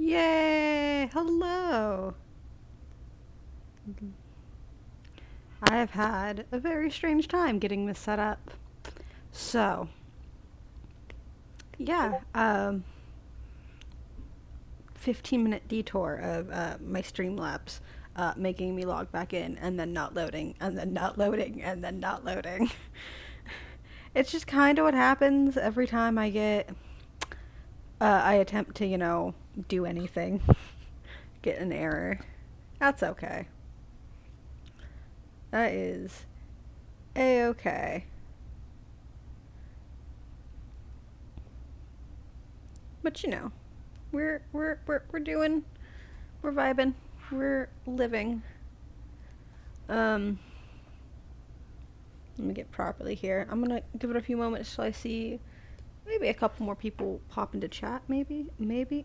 Yay! Hello! I have had a very strange time getting this set up. So, yeah, 15-minute detour of my Streamlabs making me log back in and then not loading, and then not loading, and then not loading. It's just kind of what happens every time I attempt to, do anything. Get an error. That's okay. That is a-okay. But we're doing, we're vibing, we're living. Um, Let me get properly here. I'm gonna give it a few moments till I see maybe a couple more people pop into chat. Maybe,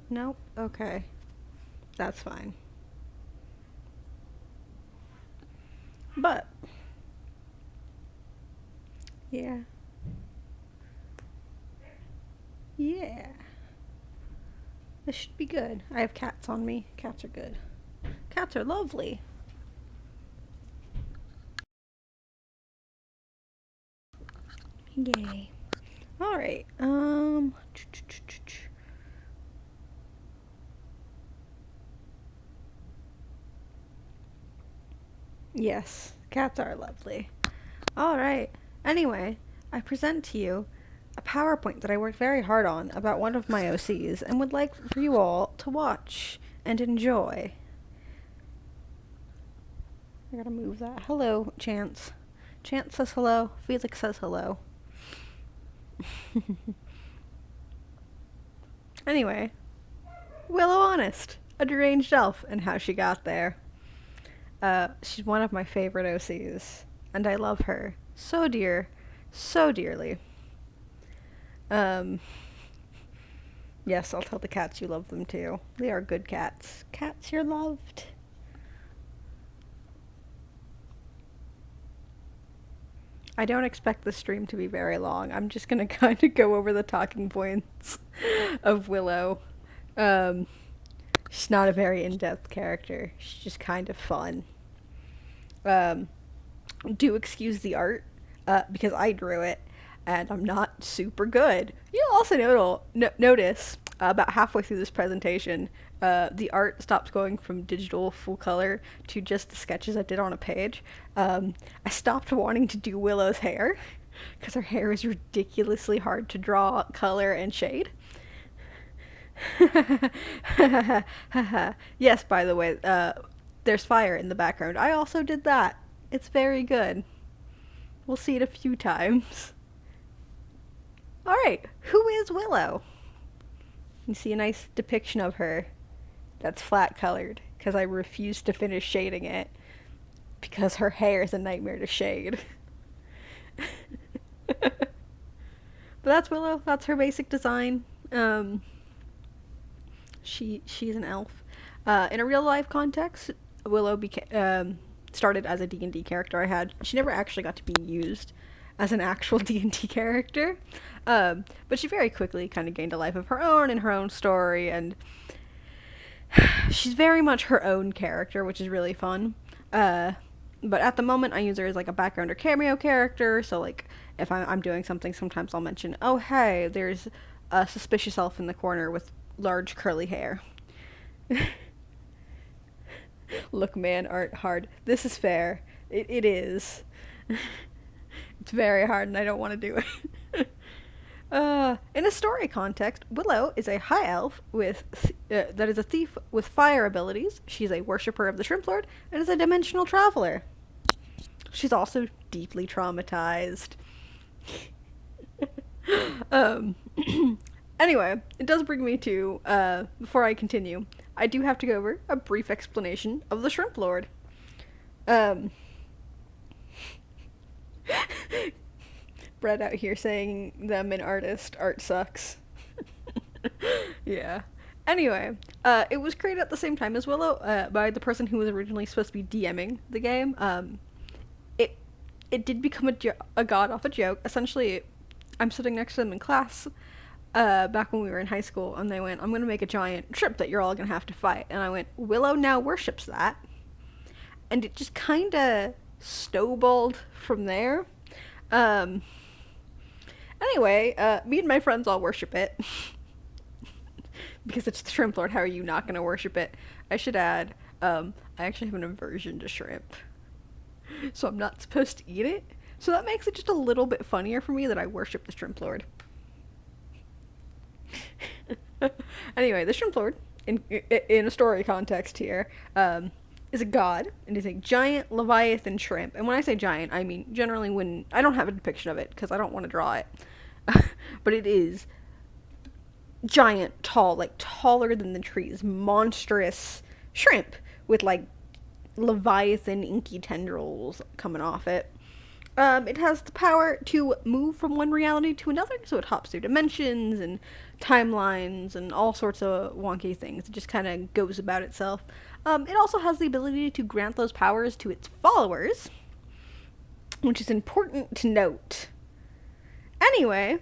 nope. Okay, that's fine. But yeah, yeah, this should be good. I have cats on me. Cats are good. Cats are lovely. Yay. All right. Yes, cats are lovely. All right. Anyway, I present to you a PowerPoint that I worked very hard on about one of my OCs and would like for you all to watch and enjoy. I gotta move that. Hello, Chance. Chance says hello. Felix says hello. Anyway, Willow Honest, a deranged elf, and how she got there. She's one of my favorite OCs, and I love her so dearly. Um, yes, I'll tell the cats you love them too. They are good cats. Cats, you're loved. I don't expect the stream to be very long. I'm just gonna kind of go over the talking points of Willow. Um, she's not a very in-depth character. She's just kind of fun. Um, do excuse the art, because I drew it, and I'm not super good. You'll also notice about halfway through this presentation, the art stops going from digital full color to just the sketches I did on a page. I stopped wanting to do Willow's hair because her hair is ridiculously hard to draw color and shade. Yes, by the way, there's fire in the background. I also did that. It's very good. We'll see it a few times. Alright, who is Willow? You see a nice depiction of her that's flat colored because I refuse to finish shading it because her hair is a nightmare to shade. But that's Willow. That's her basic design. She's an elf. In a real life context, Willow started as a D&D character I had. She never actually got to be used as an actual D&D character, but she very quickly kind of gained a life of her own and her own story, and she's very much her own character, which is really fun. But at the moment, I use her as like a background or cameo character. So like, if I'm doing something, sometimes I'll mention, "Oh hey, there's a suspicious elf in the corner with large curly hair." Look, man, art hard. This is fair. It is. It's very hard, and I don't want to do it. In a story context, Willow is a high elf that is a thief with fire abilities. She's a worshipper of the Shrimp Lord and is a dimensional traveler. She's also deeply traumatized. um, Anyway, it does bring me to, before I continue, I do have to go over a brief explanation of the Shrimp Lord. Brett out here saying them an artist. Art sucks. Yeah. Anyway, it was created at the same time as Willow by the person who was originally supposed to be DMing the game. It it did become a god off a joke. Essentially, I'm sitting next to them in class. back when we were in high school, and they went, I'm going to make a giant shrimp that you're all going to have to fight. And I went, Willow now worships that. And it just kind of snowballed from there. Um, anyway, me and my friends all worship it. Because it's the shrimp lord, how are you not going to worship it? I should add, I actually have an aversion to shrimp. So I'm not supposed to eat it. So that makes it just a little bit funnier for me that I worship the shrimp lord. Anyway, the shrimp lord, in a story context here, is a god, and is a giant leviathan shrimp. And when I say giant, I mean generally when I don't have a depiction of it because I don't want to draw it, but it is giant, tall, like taller than the trees, monstrous shrimp with like leviathan inky tendrils coming off it. It has the power to move from one reality to another, so it hops through dimensions and timelines and all sorts of wonky things. It just kind of goes about itself. It also has the ability to grant those powers to its followers, which is important to note. Anyway,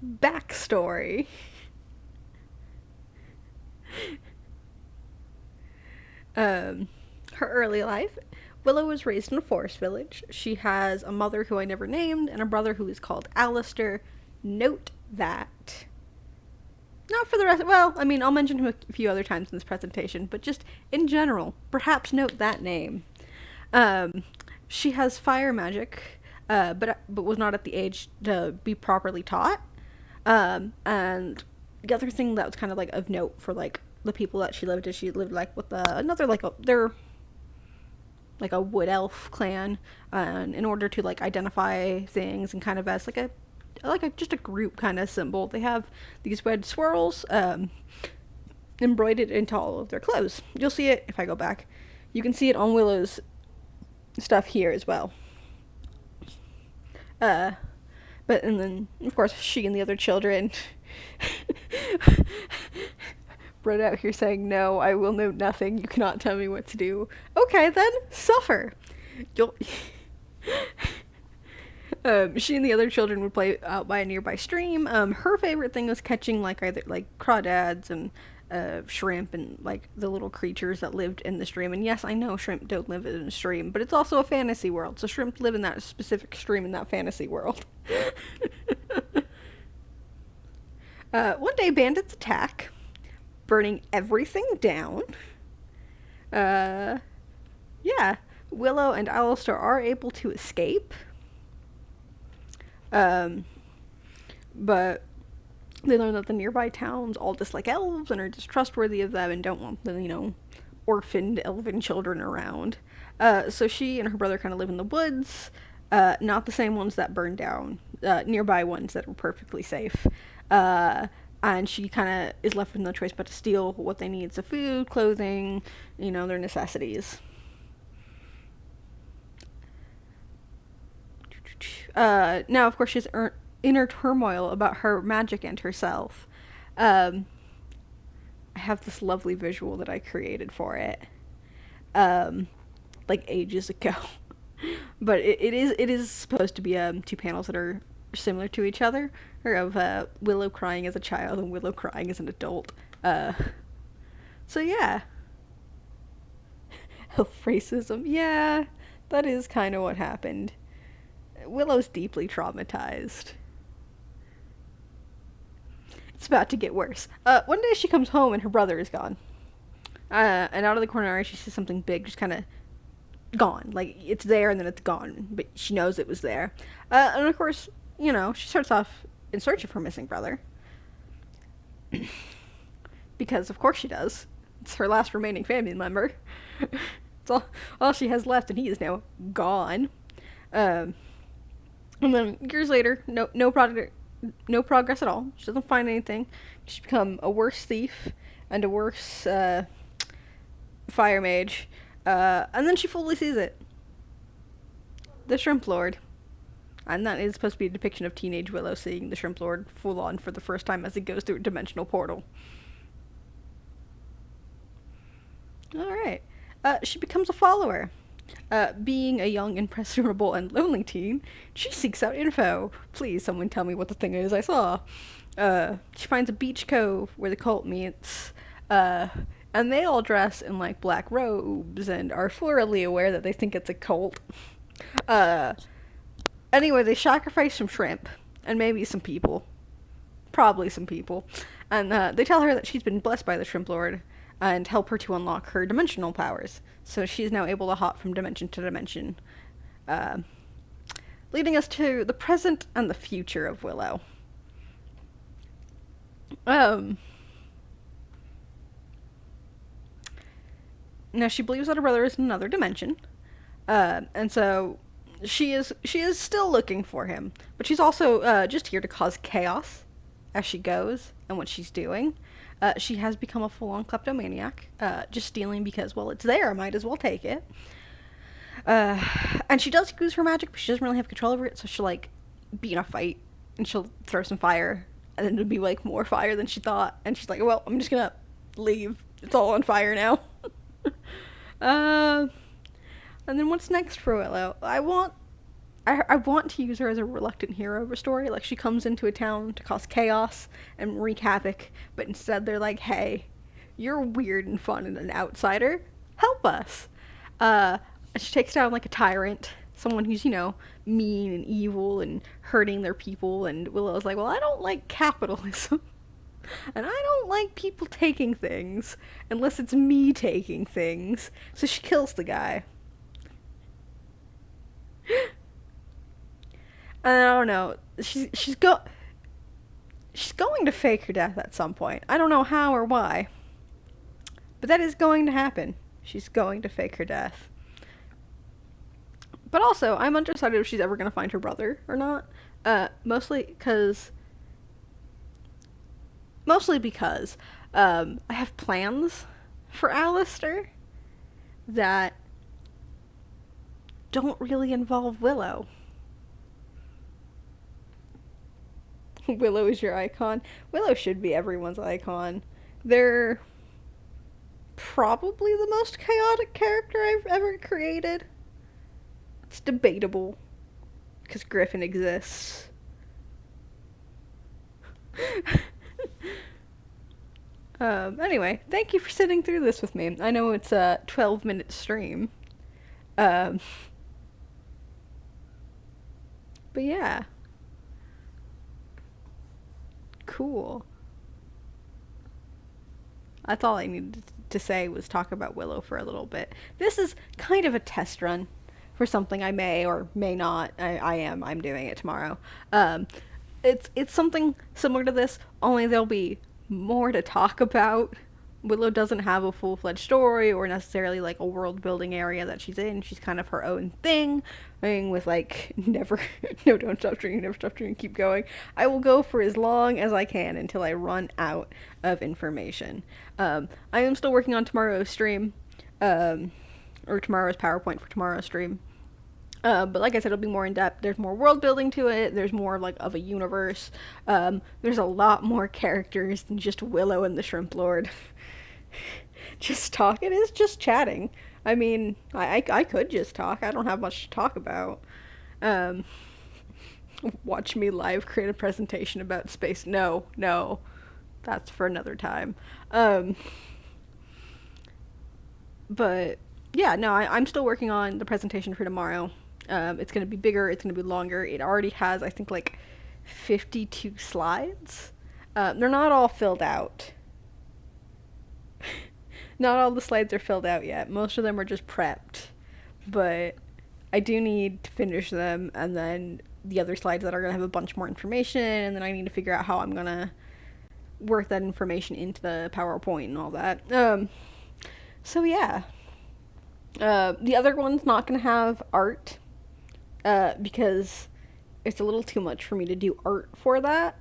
backstory. Her early life. Willow was raised in a forest village. She has a mother who I never named and a brother who is called Alistair. Note that. Not for the rest. Well, I mean, I'll mention him a few other times in this presentation, but just in general, perhaps note that name. She has fire magic, but was not at the age to be properly taught. And the other thing that was kind of like of note for like the people that she lived like with another like they're like a wood elf clan, and in order to like identify things and kind of as like a just a group kind of symbol, they have these red swirls embroidered into all of their clothes. You'll see it if I go back. You can see it on Willow's stuff here as well. But and then of course she and the other children. Brett out here saying, no, I will know nothing. You cannot tell me what to do. Okay, then, suffer. You'll... she and the other children would play out by a nearby stream. Her favorite thing was catching, like, either, like, crawdads and shrimp and, like, the little creatures that lived in the stream. And yes, I know shrimp don't live in a stream, but it's also a fantasy world, so shrimp live in that specific stream in that fantasy world. One day, bandits attack, burning everything down. Yeah. Willow and Alistair are able to escape. But they learn that the nearby towns all dislike elves and are distrustworthy of them and don't want the, orphaned elven children around. So she and her brother kind of live in the woods, not the same ones that burned down, nearby ones that were perfectly safe. And she kind of is left with no choice but to steal what they need. So food, clothing, their necessities. Now, of course, she's inner turmoil about her magic and herself. I have this lovely visual that I created for it, like ages ago. But it is supposed to be two panels that are similar to each other, or of Willow crying as a child and Willow crying as an adult. So yeah. Elf racism. Yeah, that is kind of what happened. Willow's deeply traumatized. It's about to get worse. One day she comes home and her brother is gone. And out of the corner of her eye she sees something big just kind of gone. Like, it's there and then it's gone, but she knows it was there. And of course, she starts off in search of her missing brother. Because of course she does. It's her last remaining family member. It's all she has left, and he is now gone. And then years later, no progress at all. She doesn't find anything. She's become a worse thief and a worse fire mage. And then she fully sees it. The Shrimp Lord. And that is supposed to be a depiction of teenage Willow seeing the Shrimp Lord full on for the first time as he goes through a dimensional portal. Alright. She becomes a follower. Being a young, impressionable, and lonely teen, she seeks out info. Please, someone tell me what the thing is I saw. She finds a beach cove where the cult meets, uh, and they all dress in like black robes and are thoroughly aware that they think it's a cult. Uh, anyway, they sacrifice some shrimp and maybe some people, probably some people, and they tell her that she's been blessed by the Shrimp Lord and help her to unlock her dimensional powers. So she's now able to hop from dimension to dimension, uh, leading us to the present and the future of Willow. Um, Now she believes that her brother is in another dimension, and so she is still looking for him, but she's also just here to cause chaos as she goes and what she's doing. She has become a full-on kleptomaniac, just stealing because, well, it's there, might as well take it. And she does use her magic, but she doesn't really have control over it, so she'll, like, be in a fight, and she'll throw some fire, and then it'll be, like, more fire than she thought, and she's like, well, I'm just gonna leave. It's all on fire now. uh, and then what's next for Willow? I want to use her as a reluctant hero of a story. Like, she comes into a town to cause chaos and wreak havoc, but instead they're like, hey, you're weird and fun and an outsider. Help us. And she takes down, like, a tyrant, someone who's, mean and evil and hurting their people, and Willow's like, well, I don't like capitalism. And I don't like people taking things unless it's me taking things. So she kills the guy. And I don't know. She's going to fake her death at some point. I don't know how or why. But that is going to happen. She's going to fake her death. But also, I'm undecided if she's ever going to find her brother or not. Mostly because I have plans for Alistair that don't really involve Willow. Willow is your icon. Willow should be everyone's icon. They're probably the most chaotic character I've ever created. It's debatable, because Griffin exists. Anyway, thank you for sitting through this with me. I know it's a 12-minute stream. But yeah. Cool. That's all I needed to say was talk about Willow for a little bit. This is kind of a test run for something I may or may not. I'm doing it tomorrow. It's something similar to this, only there'll be more to talk about. Willow doesn't have a full-fledged story or necessarily like a world-building area that she's in. She's kind of her own thing with like never, no, don't stop drinking, never stop drinking, keep going. I will go for as long as I can until I run out of information. I am still working on tomorrow's stream, or tomorrow's PowerPoint for tomorrow's stream. But like I said, it'll be more in depth. There's more world building to it. There's more like of a universe. There's a lot more characters than just Willow and the Shrimp Lord. Just talk. It is just chatting. I mean, I could just talk. I don't have much to talk about. Watch me live create a presentation about space. No, that's for another time. But yeah, no, I'm still working on the presentation for tomorrow. It's going to be bigger, it's going to be longer. It already has, I think, like 52 slides. They're not all filled out. Not all the slides are filled out yet. Most of them are just prepped. But I do need to finish them, and then the other slides that are going to have a bunch more information, and then I need to figure out how I'm going to work that information into the PowerPoint and all that. So yeah. The other one's not going to have art. Because it's a little too much for me to do art for that.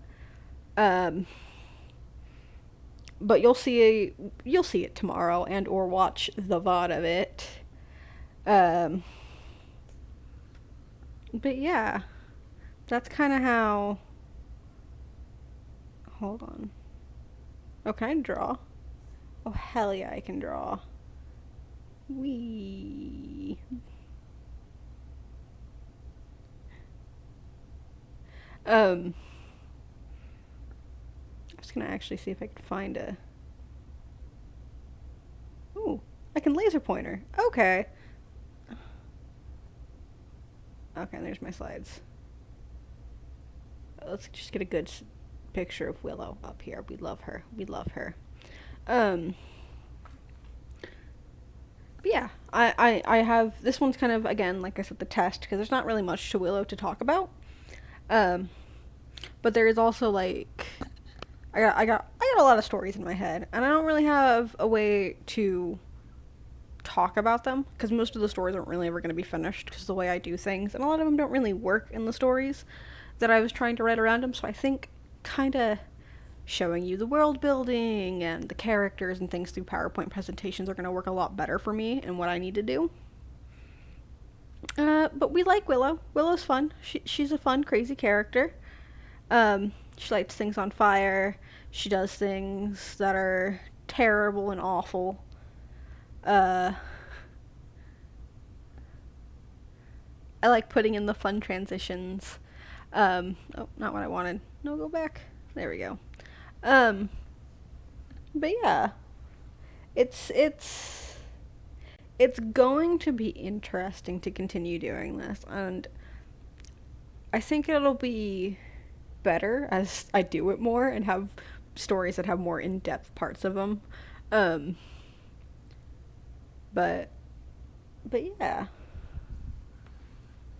But you'll see it tomorrow and or watch the VOD of it. But yeah, that's kind of how. Hold on. Oh, can I draw? Oh, hell yeah, I can draw. Wee. gonna actually see if I can find a... Ooh, I can laser pointer. Okay. Okay, there's my slides. Let's just get a good picture of Willow up here. We love her. We love her. But yeah, I have, this one's kind of, again, like I said, the test, because there's not really much to Willow to talk about. But there is also, like, I got a lot of stories in my head, and I don't really have a way to talk about them, because most of the stories aren't really ever going to be finished, because the way I do things, and a lot of them don't really work in the stories that I was trying to write around them, so I think kind of showing you the world building and the characters and things through PowerPoint presentations are going to work a lot better for me and what I need to do. But we like Willow. Willow's fun. She's a fun, crazy character. She lights things on fire. She does things that are terrible and awful. I like putting in the fun transitions. Oh, not what I wanted. No, go back. There we go. But yeah, it's going to be interesting to continue doing this, and I think it'll be better as I do it more and have stories that have more in-depth parts of them. But yeah.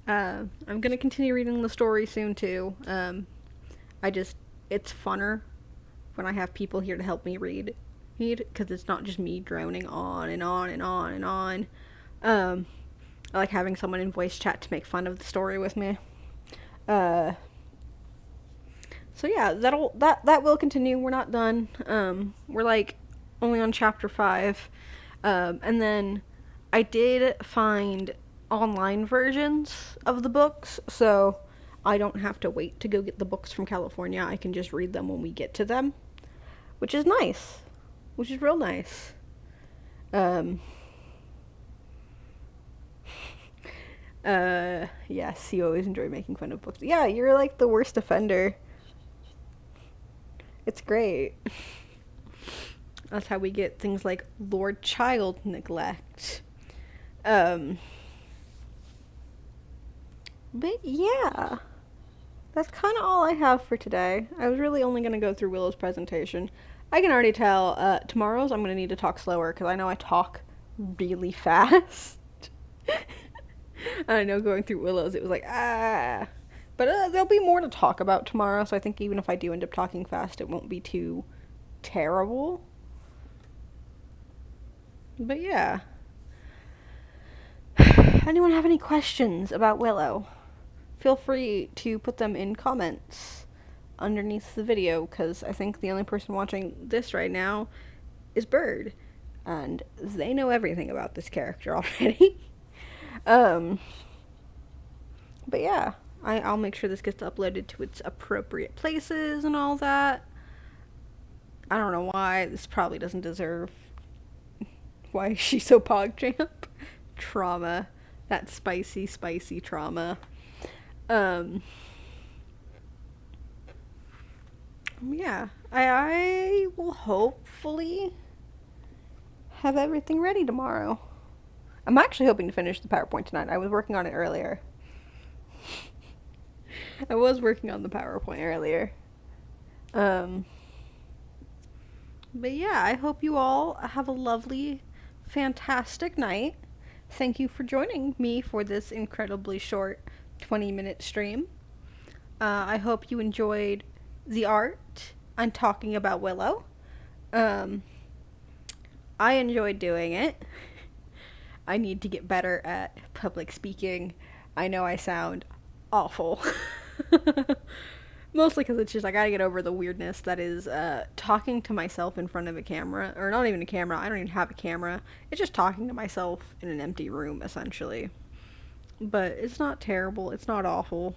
I'm gonna continue reading the story soon too. It's funner when I have people here to help me read, because it's not just me droning on and on and on and on. I like having someone in voice chat to make fun of the story with me. So yeah, that will continue. We're not done. We're like only on chapter 5. And then I did find online versions of the books, so I don't have to wait to go get the books from California. I can just read them when we get to them, which is nice, which is real nice. Yes, you always enjoy making fun of books. Yeah, you're like the worst offender. It's great. That's how we get things like Lord Child neglect. But yeah, that's kind of all I have for today. I was really only going to go through Willow's presentation. I can already tell tomorrow's I'm going to need to talk slower, because I know I talk really fast. I know going through Willow's it was like, ah. But there'll be more to talk about tomorrow, so I think even if I do end up talking fast, it won't be too terrible. But yeah. Anyone have any questions about Willow? Feel free to put them in comments underneath the video, because I think the only person watching this right now is Bird, and they know everything about this character already. But yeah, I'll make sure this gets uploaded to its appropriate places and all that. I don't know why. This probably doesn't deserve... Why is she so PogChamp? Trauma. That spicy, spicy trauma. Yeah. I will hopefully have everything ready tomorrow. I'm actually hoping to finish the PowerPoint tonight. I was working on it earlier. I was working on the PowerPoint earlier. But yeah, I hope you all have a lovely, fantastic night. Thank you for joining me for this incredibly short 20-minute stream. I hope you enjoyed the art and talking about Willow. I enjoyed doing it. I need to get better at public speaking. I know I sound awful. Mostly because it's just, I gotta get over the weirdness that is talking to myself in front of a camera. Or not even a camera, I don't even have a camera. It's just talking to myself in an empty room, essentially. But it's not terrible, it's not awful.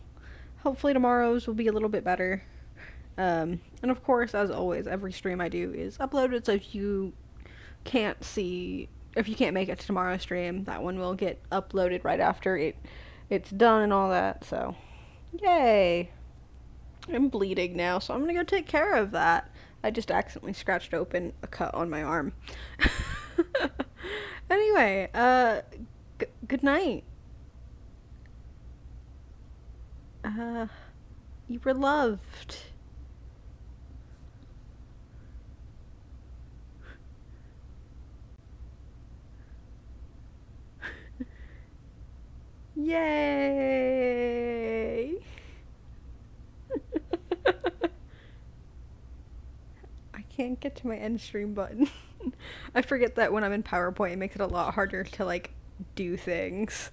Hopefully tomorrow's will be a little bit better. And of course, as always, every stream I do is uploaded, so if you can't make it to tomorrow's stream, that one will get uploaded right after it's done and all that, so yay. I'm bleeding now, so I'm gonna go take care of that. I just accidentally scratched open a cut on my arm. Anyway, good night. Uh, you were loved. Yay! I can't get to my end stream button. I forget that when I'm in PowerPoint, it makes it a lot harder to, like, do things.